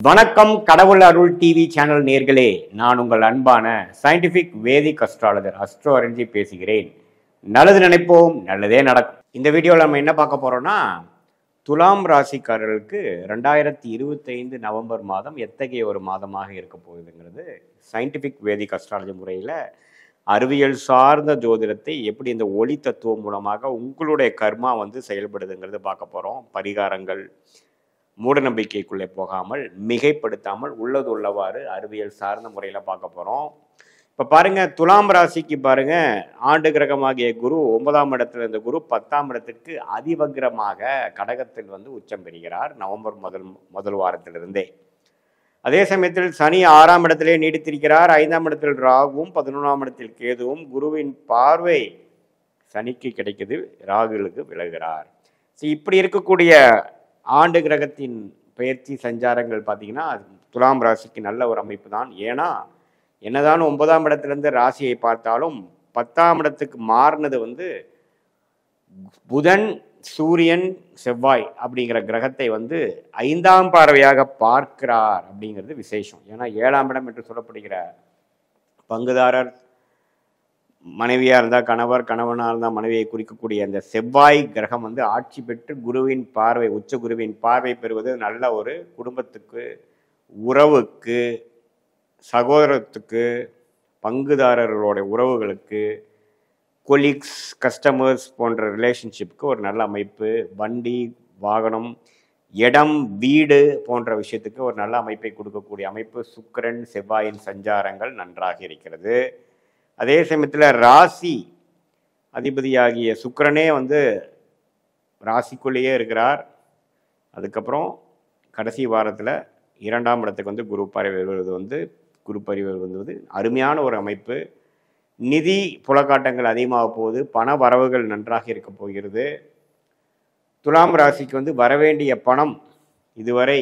வணக்கம் கடவுள் அருள் TV channel நேர்களே, நான் உங்கள் அன்பான சயின்டிபிக் வேதிக் அஸ்ட்ராலஜர் அஸ்ட்ரோ அரஞ்சி பேசுகிறேன். நல்லது நினைப்போம், நல்லதே நடக்கும். இந்த வீடியோவில் நம்ம என்ன பார்க்க போறோம்னா, துலாம் ராசிக்காரர்களுக்கு 2025 நவம்பர் மாதம் எத்தகைய ஒரு மாதமாக இருக்க போகுதுங்கிறது சயின்டிபிக் வேதிக் அஸ்ட்ராலஜி முறையில் அறிவியல் சார்ந்த ஜோதிடத்தை எப்படி இந்த ஒளி தத்துவம் மூலமாக உங்களுடைய கர்மா செயல்படுதுங்கிறது பார்க்க போகிறோம். பரிகாரங்கள், மூட நம்பிக்கைக்குள்ளே போகாமல் மிகைப்படுத்தாமல் உள்ளது உள்ளவாறு அறிவியல் சார்ந்த முறையில் பார்க்க போகிறோம். இப்போ பாருங்க, துலாம் ராசிக்கு பாருங்க, ஆண்டு கிரகமாகிய குரு 9ஆம் இடத்துல இருந்த குரு 10ஆம் இடத்திற்கு அதிவக்ரமாக கடகத்தில் உச்சம் பெறுகிறார் நவம்பர் முதல் வாரத்திலிருந்தே. அதே சமயத்தில் சனி 6ஆம் இடத்திலே நீடித்திருக்கிறார். 5ஆம் இடத்தில் ராகுவும் 11ஆம் இடத்தில் கேதுவும். குருவின் பார்வை சனிக்கு கிடைக்குது, ராகுலுக்கு விலகுகிறார். இப்படி இருக்கக்கூடிய ஆண்டு கிரகத்தின் பயிற்சி சஞ்சாரங்கள் பார்த்தீங்கன்னா துலாம் ராசிக்கு நல்ல ஒரு அமைப்பு தான். ஏன்னா என்னதான் 9ஆம் இடத்திலிருந்து ராசியை பார்த்தாலும் 10ஆம் இடத்துக்கு மாறினது புதன், சூரியன், செவ்வாய் அப்படிங்கிற கிரகத்தை 5ஆம் பார்வையாக பார்க்கிறார் அப்படிங்கிறது விசேஷம். ஏன்னா 7ஆம் இடம் என்று சொல்லப்படுகிற பங்குதாரர், மனைவியாக இருந்தால் கணவர், கணவனாக இருந்தால் மனைவியை குறிக்கக்கூடிய அந்த செவ்வாய் கிரகம் ஆட்சி பெற்று குருவின் பார்வை, உச்ச குருவின் பார்வை பெறுவது நல்ல ஒரு குடும்பத்துக்கு, உறவுக்கு, சகோதரத்துக்கு, பங்குதாரர்களோட உறவுகளுக்கு, கொலீக்ஸ், கஸ்டமர்ஸ் போன்ற ரிலேஷன்ஷிப்புக்கு ஒரு நல்ல அமைப்பு. வண்டி, வாகனம், இடம், வீடு போன்ற விஷயத்துக்கு ஒரு நல்ல அமைப்பை கொடுக்கக்கூடிய அமைப்பு. சுக்கிரன், செவ்வாயின் சஞ்சாரங்கள் நன்றாக இருக்கிறது. அதே சமயத்தில் ராசி அதிபதியாகிய சுக்கிரனே ராசிக்குள்ளேயே இருக்கிறார். அதுக்கப்புறம் கடைசி வாரத்தில் 2ஆம் இடத்துக்கு குரு பார்வை வருவது குரு பார்வை வருவது அருமையான ஒரு அமைப்பு. நிதி புலக்காட்டங்கள் அதிகமாக போகுது, பண வரவுகள் நன்றாக இருக்க போகிறது. துலாம் ராசிக்கு வரவேண்டிய பணம் இதுவரை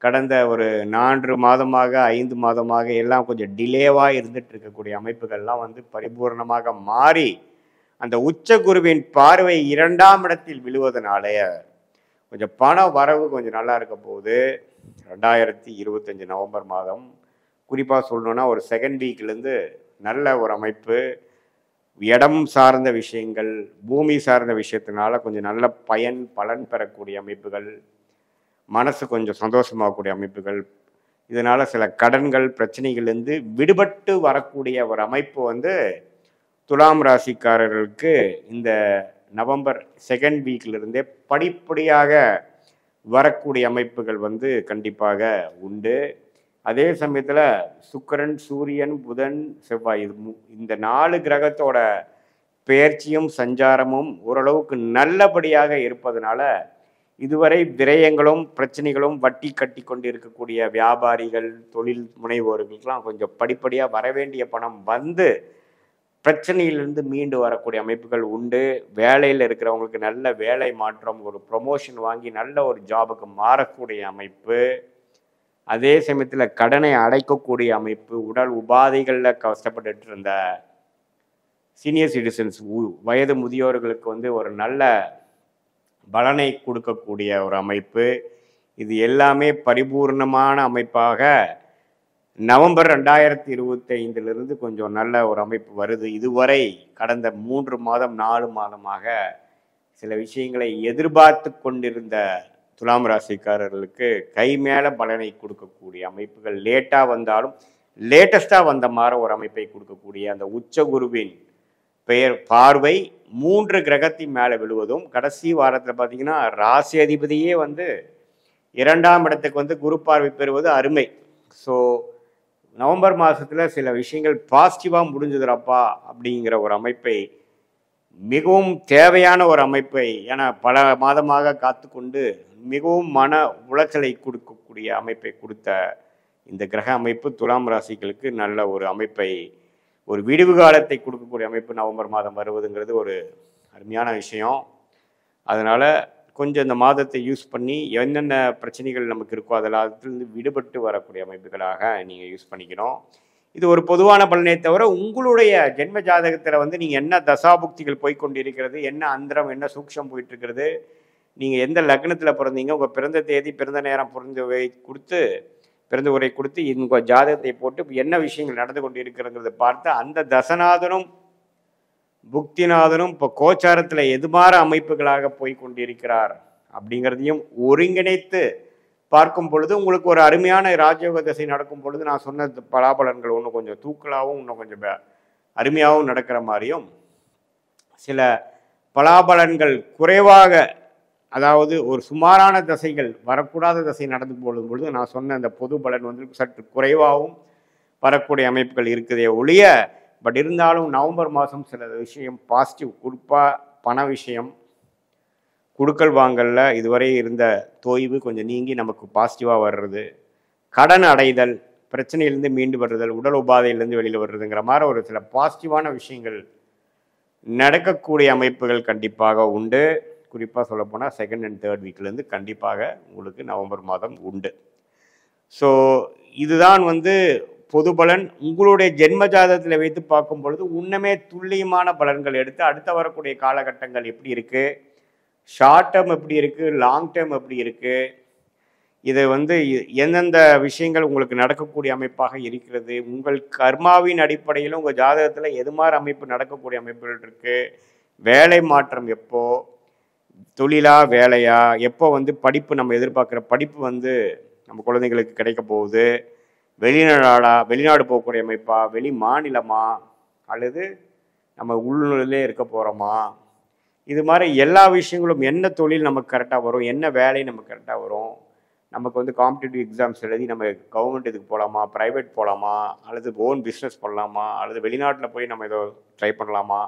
கடந்த ஒரு 4 மாதமாக 5 மாதமாக எல்லாம் கொஞ்சம் டிலேவாக இருந்துட்டு இருக்கக்கூடிய அமைப்புகள்லாம் பரிபூர்ணமாக மாறி அந்த உச்ச குருவின் பார்வை 2ஆம் இடத்தில் விழுவதனாலே கொஞ்சம் பண வரவு கொஞ்சம் நல்லா இருக்க போகுது. 2025 நவம்பர் மாதம் குறிப்பாக சொல்லணுன்னா ஒரு செகண்ட் வீக்லேருந்து நல்ல ஒரு அமைப்பு. இடம் சார்ந்த விஷயங்கள், பூமி சார்ந்த விஷயத்தினால கொஞ்சம் நல்ல பலன் பெறக்கூடிய அமைப்புகள், மனசு கொஞ்சம் சந்தோஷமாகக்கூடிய அமைப்புகள், இதனால் சில கடன்கள் பிரச்சனைகள்லேருந்து விடுபட்டு வரக்கூடிய ஒரு அமைப்பு துலாம் ராசிக்காரர்களுக்கு இந்த நவம்பர் செகண்ட் வீக்கிலிருந்தே படிப்படியாக வரக்கூடிய அமைப்புகள் கண்டிப்பாக உண்டு. அதே சமயத்தில் சுக்கிரன், சூரியன், புதன், செவ்வாய் இந்த 4 கிரகத்தோட பெயர்ச்சியும் சஞ்சாரமும் ஓரளவுக்கு நல்லபடியாக இருப்பதனால இதுவரை விரயங்களும் பிரச்சனைகளும் வட்டி கட்டி கொண்டு இருக்கக்கூடிய வியாபாரிகள், தொழில் முனைவோர்களுக்கெல்லாம் கொஞ்சம் படிப்படியாக வரவேண்டிய பணம் பிரச்சனையிலிருந்து மீண்டு வரக்கூடிய அமைப்புகள் உண்டு. வேலையில் இருக்கிறவங்களுக்கு நல்ல வேலை மாற்றம், ஒரு ப்ரொமோஷன் வாங்கி நல்ல ஒரு ஜாபுக்கு மாறக்கூடிய அமைப்பு. அதே சமயத்தில் கடனை அடைக்கக்கூடிய அமைப்பு. உடல் உபாதைகளில் கஷ்டப்பட்டு இருந்த சீனியர் சிட்டிசன்ஸ், வயது முதியோர்களுக்கு ஒரு நல்ல பலனை கொடுக்கக்கூடிய ஒரு அமைப்பு. இது எல்லாமே பரிபூர்ணமான அமைப்பாக நவம்பர் 2025 கொஞ்சம் நல்ல ஒரு அமைப்பு வருது. இதுவரை கடந்த 3 மாதம் 4 மாதமாக சில விஷயங்களை எதிர்பார்த்து கொண்டிருந்த துலாம் ராசிக்காரர்களுக்கு கை மேலே பலனை கொடுக்கக்கூடிய அமைப்புகள், லேட்டாக வந்தாலும் லேட்டஸ்டாக வந்த மாதிரி ஒரு அமைப்பை கொடுக்கக்கூடிய அந்த உச்ச குருவின் பார்வை 3 கிரகத்தின் மேலே விழுவதும், கடைசி வாரத்தில் பார்த்தீங்கன்னா ராசி அதிபதியே 2ஆம் இடத்துக்கு குரு பார்வை பெறுவது அருமை. ஸோ நவம்பர் மாதத்தில் சில விஷயங்கள் பாசிட்டிவாக முடிஞ்சுதுறப்பா அப்படிங்கிற ஒரு அமைப்பை, மிகவும் தேவையான ஒரு அமைப்பை, ஏன்னா பல மாதமாக காத்து கொண்டு மிகவும் மன உளைச்சலை கொடுக்கக்கூடிய அமைப்பை கொடுத்த இந்த கிரக அமைப்பு துலாம் ராசிகளுக்கு நல்ல ஒரு அமைப்பை, ஒரு விடிவு காலத்தை கொடுக்கக்கூடிய அமைப்பு நவம்பர் மாதம் வருவதுங்கிறது ஒரு அருமையான விஷயம். அதனால் கொஞ்சம் இந்த மாதத்தை யூஸ் பண்ணி என்னென்ன பிரச்சனைகள் நமக்கு இருக்கோ அதிலிருந்து விடுபட்டு வரக்கூடிய அமைப்புகளாக நீங்கள் யூஸ் பண்ணிக்கணும். இது ஒரு பொதுவான பலனை தவிர உங்களுடைய ஜென்ம ஜாதகத்தில் நீங்கள் என்ன தசாபுக்திகள் போய்கொண்டிருக்கிறது, என்ன அந்தரம், என்ன சூக்ஷம் போயிட்டுருக்கிறது, நீங்கள் எந்த லக்னத்தில் பிறந்தீங்க, உங்கள் பிறந்த தேதி, பிறந்த நேரம், பிறந்த கொடுத்து பிறந்த உரை கொடுத்து உங்கள் ஜாதகத்தை போட்டு என்ன விஷயங்கள் நடந்து கொண்டு இருக்கிறங்கிறத பார்த்து அந்த தசநாதனும் புக்திநாதனும் இப்போ கோச்சாரத்தில் எதுமாற அமைப்புகளாக போய் கொண்டிருக்கிறார் அப்படிங்கிறதையும் ஒருங்கிணைத்து பார்க்கும் பொழுது உங்களுக்கு ஒரு அருமையான ராஜயோக தசை நடக்கும் பொழுது நான் சொன்ன பலாபலன்கள் இன்னும் கொஞ்சம் தூக்கலாகவும் இன்னும் கொஞ்சம் அருமையாகவும் நடக்கிற மாதிரியும் சில பலாபலன்கள் குறைவாக, அதாவது ஒரு சுமாரான தசைகள் வரக்கூடாத தசை நடந்து போடும் பொழுது நான் சொன்ன அந்த பொது பலன் வந்து சற்று குறைவாகவும் வரக்கூடிய அமைப்புகள் இருக்குதே ஒழிய, பட் இருந்தாலும் நவம்பர் மாதம் சில விஷயம் பாசிட்டிவ், குறிப்பாக பண விஷயம், குடுக்கல் வாங்கல்ல இதுவரை இருந்த தொய்வு கொஞ்சம் நீங்கி நமக்கு பாசிட்டிவாக வர்றது, கடன் அடைதல், பிரச்சனையிலேருந்து மீண்டு வர்றதல், உடல் உபாதையிலேருந்து வெளியில் வர்றதுங்கிற மாதிரி ஒரு சில பாசிட்டிவான விஷயங்கள் நடக்கக்கூடிய அமைப்புகள் கண்டிப்பாக உண்டு. குறிப்பாக சொல்லப்போனால் 2nd and 3rd வீக்லேருந்து கண்டிப்பாக உங்களுக்கு நவம்பர் மாதம் உண்டு. ஸோ இதுதான் வந்து பொது பலன். உங்களுடைய ஜென்ம ஜாதகத்தில் வைத்து பார்க்கும் பொழுது இன்னுமே துல்லியமான பலன்கள் எடுத்து அடுத்த வரக்கூடிய காலகட்டங்கள் எப்படி இருக்குது, ஷார்ட் டேர்ம் எப்படி இருக்குது, லாங் டேர்ம் எப்படி இருக்குது, இதை வந்து எந்தெந்த விஷயங்கள் உங்களுக்கு நடக்கக்கூடிய அமைப்பாக இருக்கிறது, உங்கள் கர்மாவின் அடிப்படையில் உங்கள் ஜாதகத்தில் எது மாதிரி அமைப்பு நடக்கக்கூடிய அமைப்புகள் இருக்குது, வேலை மாற்றம் எப்போ, தொழிலா வேலையா, எப்போ வந்து படிப்பு நம்ம எதிர்பார்க்குற படிப்பு வந்து நம்ம குழந்தைங்களுக்கு கிடைக்க போகுது, வெளிநாடு போகக்கூடிய அமைப்பா, வெளி மாநிலமா, அல்லது நம்ம உள்ளூரிலே இருக்க போகிறோமா, இது மாதிரி எல்லா விஷயங்களும், என்ன தொழில் நமக்கு கரெக்டாக வரும், என்ன வேலை நமக்கு கரெக்டாக வரும், நமக்கு வந்து காம்படிட்டிவ் எக்ஸாம்ஸ் எழுதி நம்ம கவர்மெண்ட் இதுக்கு போகலாமா, ப்ரைவேட் போகலாமா, அல்லது ஓன் பிஸ்னஸ் பண்ணலாமா, அல்லது வெளிநாட்டில் போய் நம்ம ஏதோ ட்ரை பண்ணலாமா,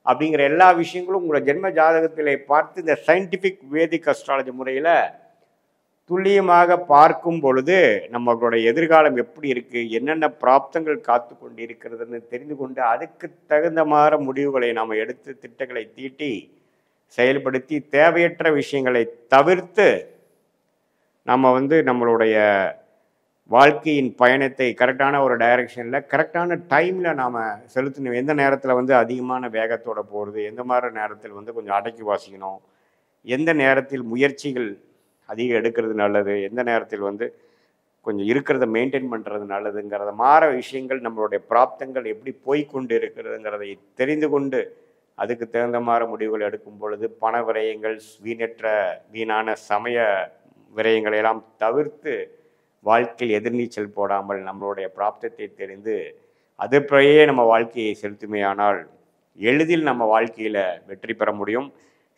அப்படிங்கிற எல்லா விஷயங்களும் உங்களோட ஜென்ம ஜாதகத்தில் பார்த்து இந்த சயின்டிஃபிக் வேதிக் அஸ்ட்ராலஜி முறையில் துல்லியமாக பார்க்கும் பொழுது நம்மளுடைய எதிர்காலம் எப்படி இருக்குது, என்னென்ன பிராப்தங்கள் காத்து கொண்டு இருக்கிறதுன்னு தெரிந்து கொண்டு அதுக்கு தகுந்த மாதிரி முடிவுகளை நாம் எடுத்து திட்டங்களை தீட்டி செயல்படுத்தி தேவையற்ற விஷயங்களை தவிர்த்து நம்ம வந்து நம்மளுடைய வாழ்க்கையின் பயணத்தை கரெக்டான ஒரு டைரக்ஷனில் கரெக்டான டைமில் நாம் செலுத்தணும். எந்த நேரத்தில் வந்து அதிகமான வேகத்தோடு போகிறது, எந்த மாதிரி நேரத்தில் வந்து கொஞ்சம் அடக்கி வாசிக்கணும், எந்த நேரத்தில் முயற்சிகள் அதிகம் எடுக்கிறது நல்லது, எந்த நேரத்தில் வந்து கொஞ்சம் இருக்கிறத மெயின்டைன் பண்ணுறது நல்லதுங்கிறத மாற விஷயங்கள் நம்மளுடைய பிராப்தங்கள் எப்படி போய்கொண்டு இருக்கிறதுங்கிறதை தெரிந்து கொண்டு அதுக்கு தகுந்த மாதிரி முடிவுகள் எடுக்கும் பொழுது பண விரயங்கள், வீணான சமய விரயங்களையெல்லாம் தவிர்த்து வாழ்க்கையில் எதிர்நீச்சல் போடாமல் நம்மளுடைய பிராப்தத்தை தெரிந்து அதுபடியே நம்ம வாழ்க்கையை செலுத்துமே ஆனால் எளிதில் நம்ம வாழ்க்கையில் வெற்றி பெற முடியும்.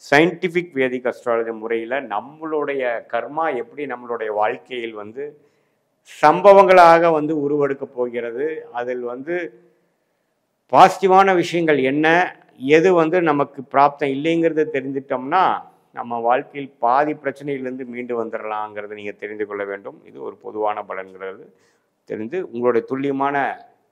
சயின்டிஃபிக் வேதிக் அஸ்ட்ராலஜி முறையில் நம்மளுடைய கர்மா எப்படி நம்மளுடைய வாழ்க்கையில் வந்து சம்பவங்களாக வந்து உருவெடுக்க போகிறது, அதில் வந்து பாசிட்டிவான விஷயங்கள் என்ன, எது வந்து நமக்கு பிராப்தம் இல்லைங்கிறத தெரிஞ்சிட்டோம்னா நம்ம வாழ்க்கையில் பாதி பிரச்சனையிலேருந்து மீண்டு வந்துடலாங்கிறத நீங்கள் தெரிந்து கொள்ள வேண்டும். இது ஒரு பொதுவான பலன்கிறது தெரிந்து உங்களுடைய துல்லியமான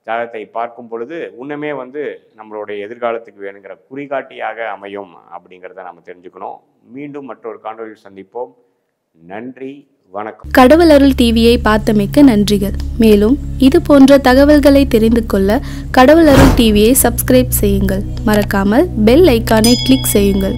ஜாதகத்தை பார்க்கும் பொழுது இன்னுமே வந்து நம்மளுடைய எதிர்காலத்துக்கு வேணுங்கிற குறிகாட்டியாக அமையும் அப்படிங்கிறத நம்ம தெரிஞ்சுக்கணும். மீண்டும் மற்றொரு காணொலியில் சந்திப்போம். நன்றி, வணக்கம். கடவுள் அருள் டிவியை பார்த்தமைக்கு நன்றிகள். மேலும் இது போன்ற தகவல்களை தெரிந்து கொள்ள கடவுள் அருள் டிவியை சப்ஸ்கிரைப் செய்யுங்கள். மறக்காமல் பெல் ஐக்கானை கிளிக் செய்யுங்கள்.